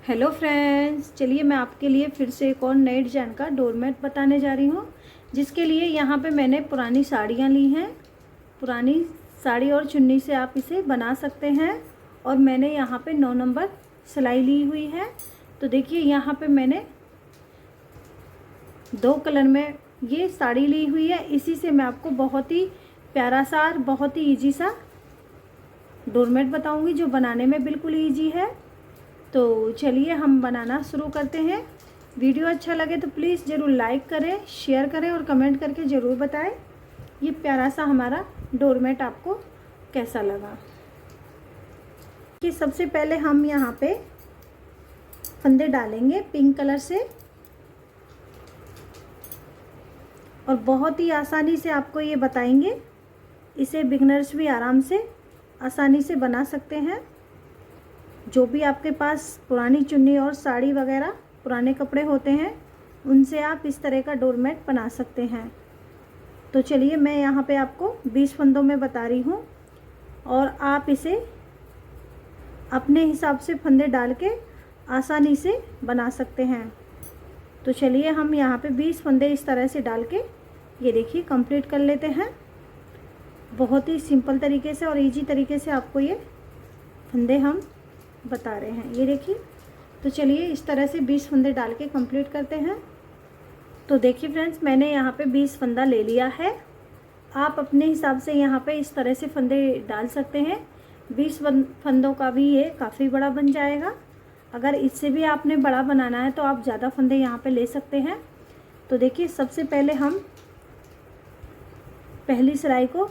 Hello friends, चलिए मैं आपके लिए फिर से एक और नए डिजाइन का डोरमेट बताने जा रही हूँ। जिसके लिए यहाँ पे मैंने पुरानी साड़ियाँ ली हैं। पुरानी साड़ी और चुन्नी से आप इसे बना सकते हैं। और मैंने यहाँ पे 9 नंबर सिलाई ली हुई है। तो देखिए यहाँ पे मैंने 2 कलर में ये साड़ी ली हुई है। इसी से मैं आपको बहुत ही प्यारा सा और बहुत ही ईजी सा डोरमेट बताऊँगी, जो बनाने में बिल्कुल ईजी है। तो चलिए हम बनाना शुरू करते हैं। वीडियो अच्छा लगे तो प्लीज़ ज़रूर लाइक करें, शेयर करें और कमेंट करके ज़रूर बताएं ये प्यारा सा हमारा डोरमेट आपको कैसा लगा। कि सबसे पहले हम यहाँ पे फंदे डालेंगे पिंक कलर से, और बहुत ही आसानी से आपको ये बताएंगे। इसे बिगनर्स भी आराम से आसानी से बना सकते हैं। जो भी आपके पास पुरानी चुन्नी और साड़ी वगैरह पुराने कपड़े होते हैं, उनसे आप इस तरह का डोरमेट बना सकते हैं। तो चलिए मैं यहाँ पे आपको 20 फंदों में बता रही हूँ, और आप इसे अपने हिसाब से फंदे डाल के आसानी से बना सकते हैं। तो चलिए हम यहाँ पे 20 फंदे इस तरह से डाल के ये देखिए कंप्लीट कर लेते हैं। बहुत ही सिंपल तरीके से और इजी तरीके से आपको ये फंदे हम बता रहे हैं, ये देखिए। तो चलिए इस तरह से 20 फंदे डाल के कंप्लीट करते हैं। तो देखिए फ्रेंड्स, मैंने यहाँ पे 20 फंदा ले लिया है। आप अपने हिसाब से यहाँ पे इस तरह से फंदे डाल सकते हैं। 20 फंदों का भी ये काफ़ी बड़ा बन जाएगा। अगर इससे भी आपने बड़ा बनाना है तो आप ज़्यादा फंदे यहाँ पे ले सकते हैं। तो देखिए सबसे पहले हम पहली सिलाई को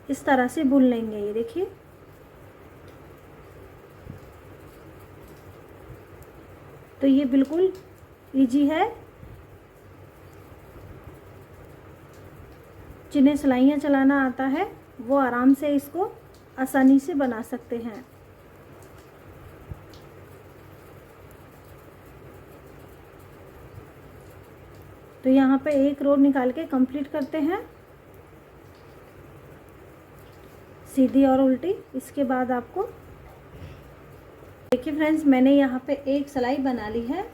इस तरह से बुन लेंगे, ये देखिए। तो ये बिल्कुल इजी है। जिन्हें सिलाइयाँ चलाना आता है वो आराम से इसको आसानी से बना सकते हैं। तो यहाँ पे एक रो निकाल के कंप्लीट करते हैं, सीधी और उल्टी। इसके बाद आपको देखिए फ्रेंड्स, मैंने यहाँ पे एक सिलाई बना ली है।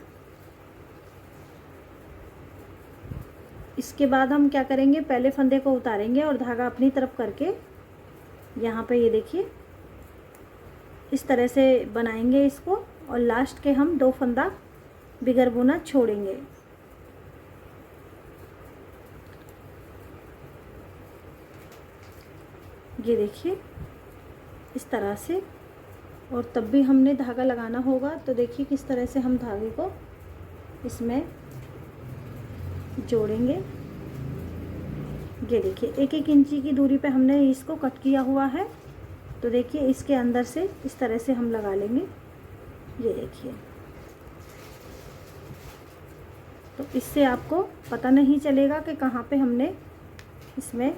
इसके बाद हम क्या करेंगे, पहले फंदे को उतारेंगे और धागा अपनी तरफ करके यहाँ पे ये देखिए इस तरह से बनाएंगे इसको, और लास्ट के हम 2 फंदा बिगर बुना छोड़ेंगे। ये देखिए इस तरह से, और तब भी हमने धागा लगाना होगा। तो देखिए किस तरह से हम धागे को इसमें जोड़ेंगे। ये देखिए 1-1 इंची की दूरी पे हमने इसको कट किया हुआ है। तो देखिए इसके अंदर से इस तरह से हम लगा लेंगे, ये देखिए। तो इससे आपको पता नहीं चलेगा कि कहाँ पे हमने इसमें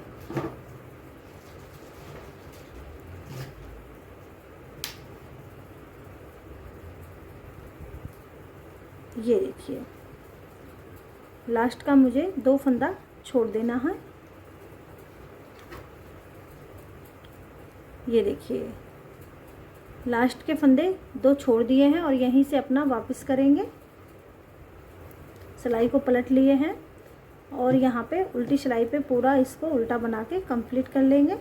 ये देखिए लास्ट का मुझे 2 फंदा छोड़ देना है। ये देखिए लास्ट के फंदे 2 छोड़ दिए हैं, और यहीं से अपना वापस करेंगे। सिलाई को पलट लिए हैं और यहाँ पे उल्टी सिलाई पे पूरा इसको उल्टा बना के कंप्लीट कर लेंगे।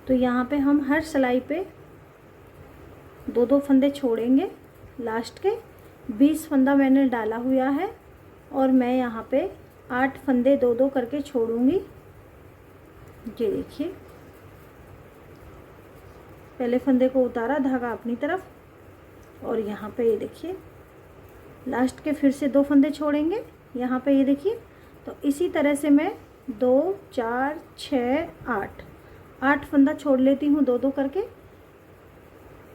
तो यहाँ पे हम हर सिलाई पे 2-2 फंदे छोड़ेंगे। लास्ट के 20 फंदा मैंने डाला हुआ है, और मैं यहाँ पे 8 फंदे 2-2 करके छोड़ूंगी। ये देखिए पहले फंदे को उतारा, धागा अपनी तरफ, और यहाँ पे ये देखिए लास्ट के फिर से 2 फंदे छोड़ेंगे यहाँ पे, ये देखिए। तो इसी तरह से मैं 2, 4, 6, 8 फंदा छोड़ लेती हूँ 2-2 करके।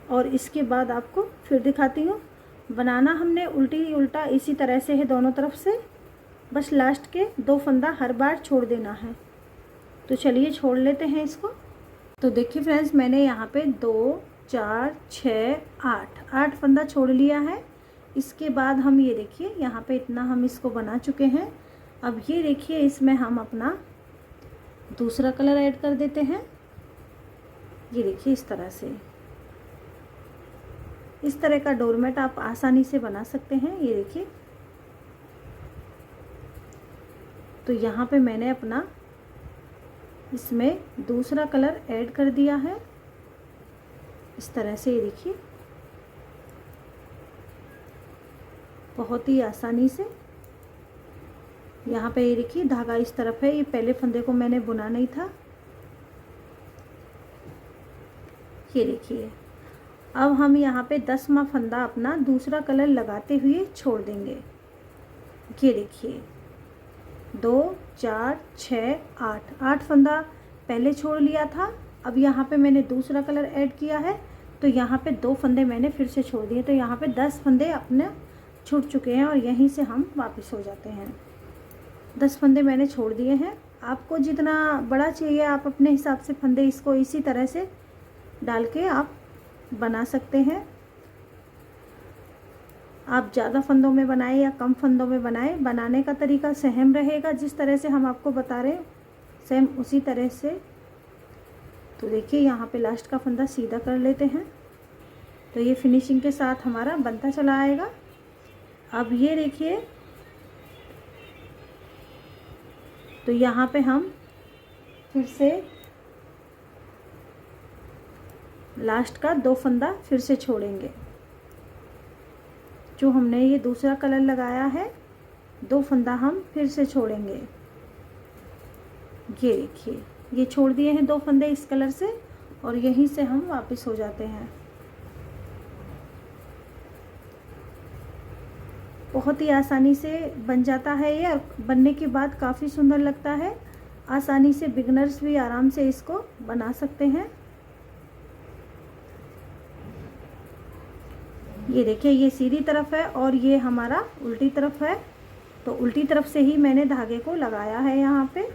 और इसके बाद आपको फिर दिखाती हूँ। बनाना हमने उल्टी उल्टा इसी तरह से है दोनों तरफ से, बस लास्ट के 2 फंदा हर बार छोड़ देना है। तो चलिए छोड़ लेते हैं इसको। तो देखिए फ्रेंड्स, मैंने यहाँ पे 2, 4 6 8 फंदा छोड़ लिया है। इसके बाद हम ये देखिए यहाँ पे इतना हम इसको बना चुके हैं। अब ये देखिए इसमें हम अपना दूसरा कलर ऐड कर देते हैं। ये देखिए इस तरह से, इस तरह का डोरमेट आप आसानी से बना सकते हैं। ये देखिए, तो यहाँ पे मैंने अपना इसमें दूसरा कलर ऐड कर दिया है इस तरह से। ये देखिए बहुत ही आसानी से। यहाँ पे ये देखिए धागा इस तरफ है, ये पहले फंदे को मैंने बुना नहीं था। ये देखिए अब हम यहाँ पे 10वां फंदा अपना दूसरा कलर लगाते हुए छोड़ देंगे। ये देखिए 2 4 6 8 फंदा पहले छोड़ लिया था। अब यहाँ पे मैंने दूसरा कलर ऐड किया है, तो यहाँ पे 2 फंदे मैंने फिर से छोड़ दिए, तो यहाँ पे 10 फंदे अपने छूट चुके हैं और यहीं से हम वापस हो जाते हैं। 10 फंदे मैंने छोड़ दिए हैं। आपको जितना बड़ा चाहिए आप अपने हिसाब से फंदे इसको इसी तरह से डाल के आप बना सकते हैं। आप ज़्यादा फंदों में बनाएं या कम फंदों में बनाएं, बनाने का तरीका सेम रहेगा जिस तरह से हम आपको बता रहे हैं, सेम उसी तरह से। तो देखिए यहाँ पे लास्ट का फंदा सीधा कर लेते हैं, तो ये फिनिशिंग के साथ हमारा बनता चला आएगा। अब ये देखिए, तो यहाँ पे हम फिर से लास्ट का 2 फंदा फिर से छोड़ेंगे। जो हमने ये दूसरा कलर लगाया है, 2 फंदा हम फिर से छोड़ेंगे। ये देखिए ये छोड़ दिए हैं 2 फंदे इस कलर से, और यहीं से हम वापस हो जाते हैं। बहुत ही आसानी से बन जाता है ये, और बनने के बाद काफ़ी सुंदर लगता है। आसानी से बिगनर्स भी आराम से इसको बना सकते हैं। ये देखिए ये सीधी तरफ है और ये हमारा उल्टी तरफ है, तो उल्टी तरफ से ही मैंने धागे को लगाया है यहाँ पे।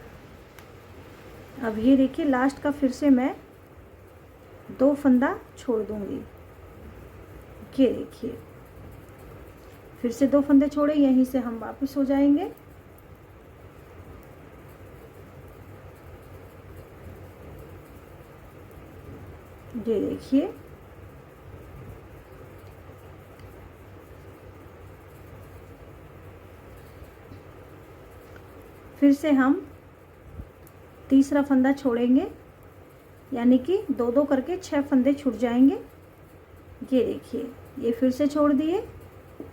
अब ये देखिए लास्ट का फिर से मैं 2 फंदा छोड़ दूँगी। ये देखिए फिर से 2 फंदे छोड़े, यहीं से हम वापस हो जाएंगे। ये देखिए फिर से हम तीसरा फंदा छोड़ेंगे, यानी कि 2-2 करके 6 फंदे छूट जाएंगे। ये देखिए ये फिर से छोड़ दिए,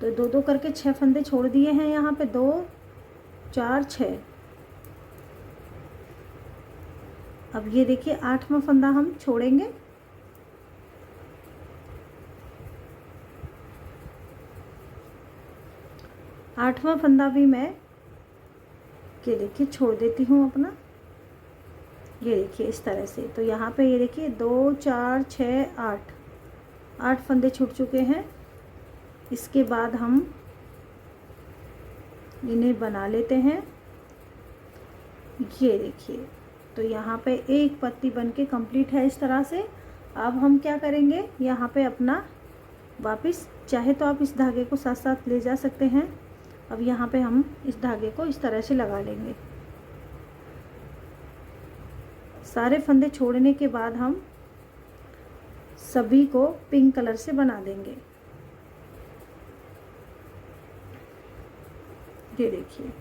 तो 2-2 करके 6 फंदे छोड़ दिए हैं यहाँ पे, 2 4 6। अब ये देखिए 8वां फंदा हम छोड़ेंगे। आठवां फंदा भी मैं ये देखिए छोड़ देती हूँ अपना। ये देखिए इस तरह से, तो यहाँ पे ये देखिए 2 4 6 8 फंदे छूट चुके हैं। इसके बाद हम इन्हें बना लेते हैं। ये देखिए तो यहाँ पे एक पत्ती बनके कंप्लीट है इस तरह से। अब हम क्या करेंगे, यहाँ पे अपना वापस, चाहे तो आप इस धागे को साथ साथ ले जा सकते हैं। अब यहाँ पे हम इस धागे को इस तरह से लगा लेंगे। सारे फंदे छोड़ने के बाद हम सभी को पिंक कलर से बना देंगे। ये देखिए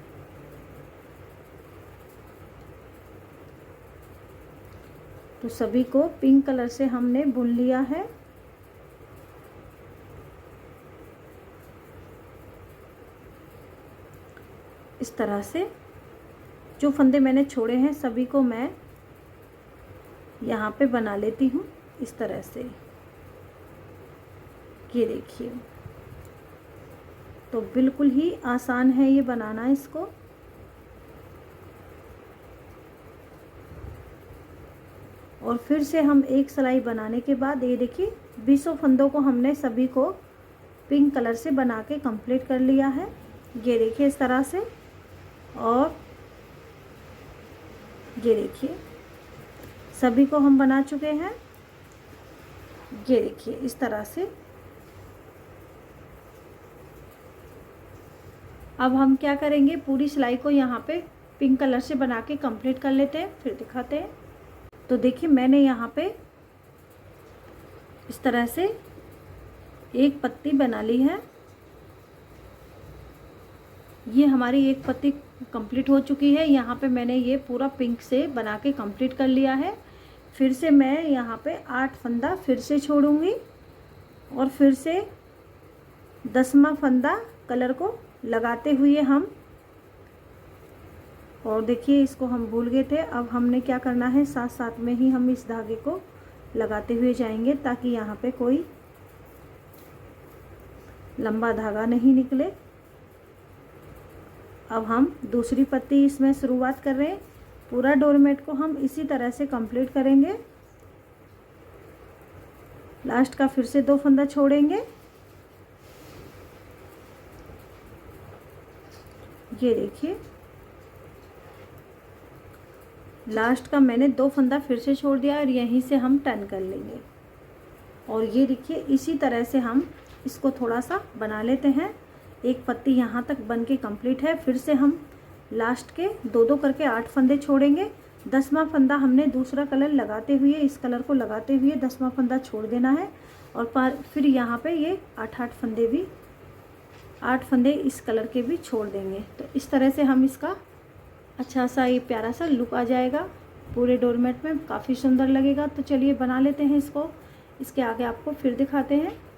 तो सभी को पिंक कलर से हमने बुन लिया है। इस तरह से जो फंदे मैंने छोड़े हैं सभी को मैं यहाँ पे बना लेती हूँ इस तरह से। ये देखिए तो बिल्कुल ही आसान है ये बनाना इसको। और फिर से हम एक सिलाई बनाने के बाद ये देखिए 20 फंदों को हमने सभी को पिंक कलर से बना के कंप्लीट कर लिया है। ये देखिए इस तरह से। और ये देखिए सभी को हम बना चुके हैं। ये देखिए इस तरह से। अब हम क्या करेंगे, पूरी सिलाई को यहाँ पे पिंक कलर से बना के कंप्लीट कर लेते हैं, फिर दिखाते हैं। तो देखिए मैंने यहाँ पे इस तरह से एक पत्ती बना ली है। ये हमारी एक पत्ती कंप्लीट हो चुकी है। यहाँ पे मैंने ये पूरा पिंक से बना के कंप्लीट कर लिया है। फिर से मैं यहाँ पे 8 फंदा फिर से छोड़ूंगी और फिर से 10वां फंदा कलर को लगाते हुए हम, और देखिए इसको हम भूल गए थे। अब हमने क्या करना है, साथ साथ में ही हम इस धागे को लगाते हुए जाएंगे ताकि यहाँ पे कोई लंबा धागा नहीं निकले। अब हम दूसरी पत्ती इसमें शुरुआत कर रहे हैं। पूरा डोरमेट को हम इसी तरह से कंप्लीट करेंगे। लास्ट का फिर से 2 फंदा छोड़ेंगे। ये देखिए लास्ट का मैंने 2 फंदा फिर से छोड़ दिया और यहीं से हम टर्न कर लेंगे। और ये देखिए इसी तरह से हम इसको थोड़ा सा बना लेते हैं। एक पत्ती यहाँ तक बन के कंप्लीट है। फिर से हम लास्ट के 2-2 करके 8 फंदे छोड़ेंगे। 10वां फंदा हमने दूसरा कलर लगाते हुए, इस कलर को लगाते हुए 10वां फंदा छोड़ देना है। और फिर यहाँ पे ये 8 फंदे इस कलर के भी छोड़ देंगे। तो इस तरह से हम इसका अच्छा सा ये प्यारा सा लुक आ जाएगा, पूरे डोरमेट में काफ़ी सुंदर लगेगा। तो चलिए बना लेते हैं इसको। इसके आगे आपको फिर दिखाते हैं।